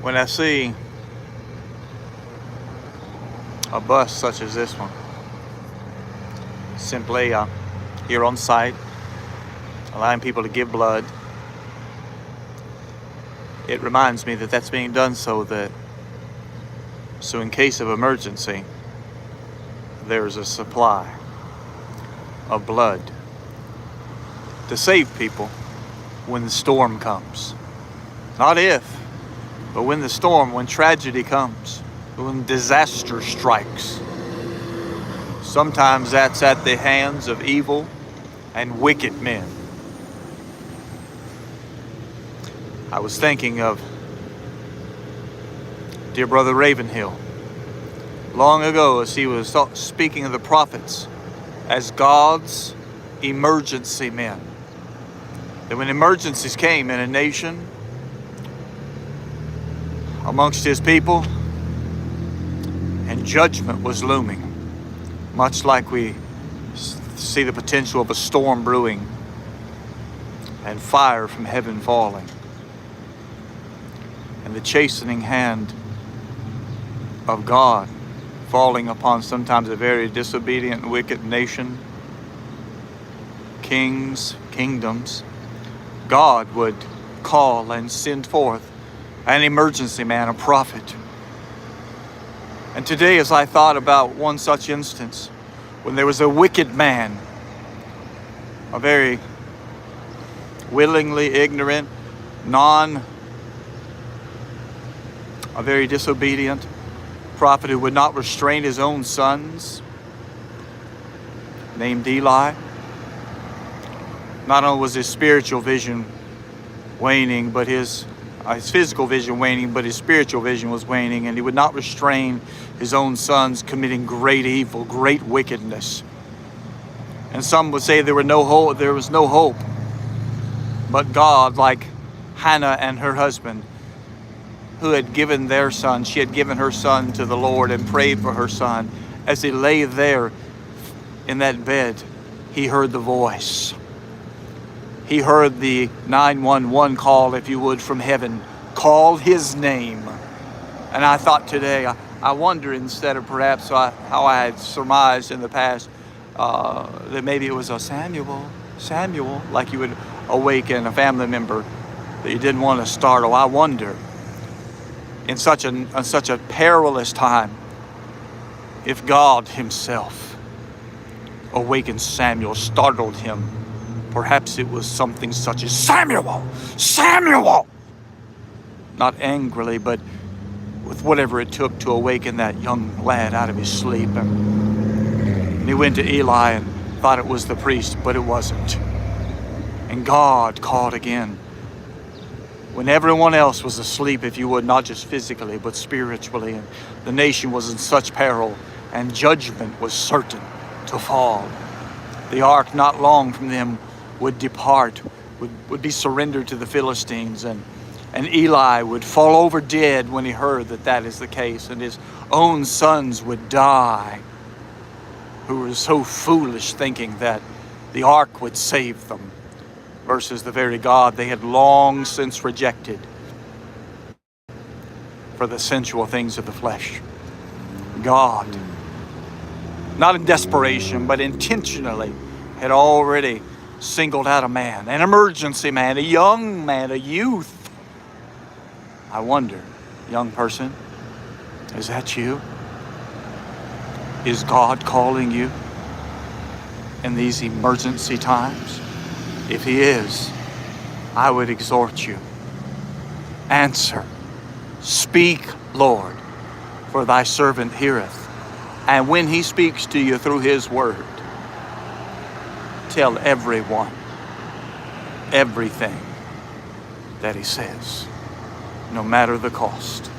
When I see a bus such as this one, simply here on site, allowing people to give blood, it reminds me that that's being done so in case of emergency, there's a supply of blood to save people when the storm comes. Not if, but when the storm, when tragedy comes, when disaster strikes. Sometimes that's at the hands of evil and wicked men. I was thinking of dear brother Ravenhill long ago, as he was speaking of the prophets as God's emergency men. That when emergencies came in a nation, amongst his people, and judgment was looming, much like we see the potential of a storm brewing and fire from heaven falling, and the chastening hand of God falling upon sometimes a very disobedient and wicked nation, kings, kingdoms. God would call and send forth an emergency man, a prophet. And today, as I thought about one such instance, when there was a wicked man, a very willingly ignorant, a very disobedient prophet who would not restrain his own sons, named Eli. Not only was his spiritual vision waning, but his physical vision waning, but his spiritual vision was waning, and he would not restrain his own sons committing great evil, great wickedness. And some would say there was no hope. But God, like Hannah and her husband, who had given their son, she had given her son to the Lord and prayed for her son. As he lay there in that bed, he heard the voice. He heard the 911 call, if you would, from heaven. Call his name. And I thought today, I wonder, instead of perhaps how I had surmised in the past, that maybe it was a Samuel, like you would awaken a family member that you didn't want to startle. I wonder, in such a perilous time, if God himself awakened Samuel, startled him. Perhaps it was something such as, Samuel! Not angrily, but with whatever it took to awaken that young lad out of his sleep. And he went to Eli and thought it was the priest, but it wasn't. And God called again. When everyone else was asleep, if you would, not just physically, but spiritually, and the nation was in such peril, and judgment was certain to fall. The ark, not long from them, would depart, would be surrendered to the Philistines, and Eli would fall over dead when he heard that is the case, and his own sons would die, who were so foolish, thinking that the ark would save them, versus the very God they had long since rejected for the sensual things of the flesh. God, not in desperation, but intentionally, had already singled out a man, an emergency man, a young man, a youth. I wonder, young person, is that you? Is God calling you in these emergency times? If he is, I would exhort you. Answer. Speak, Lord, for thy servant heareth. And when he speaks to you through his word, tell everyone everything that he says, no matter the cost.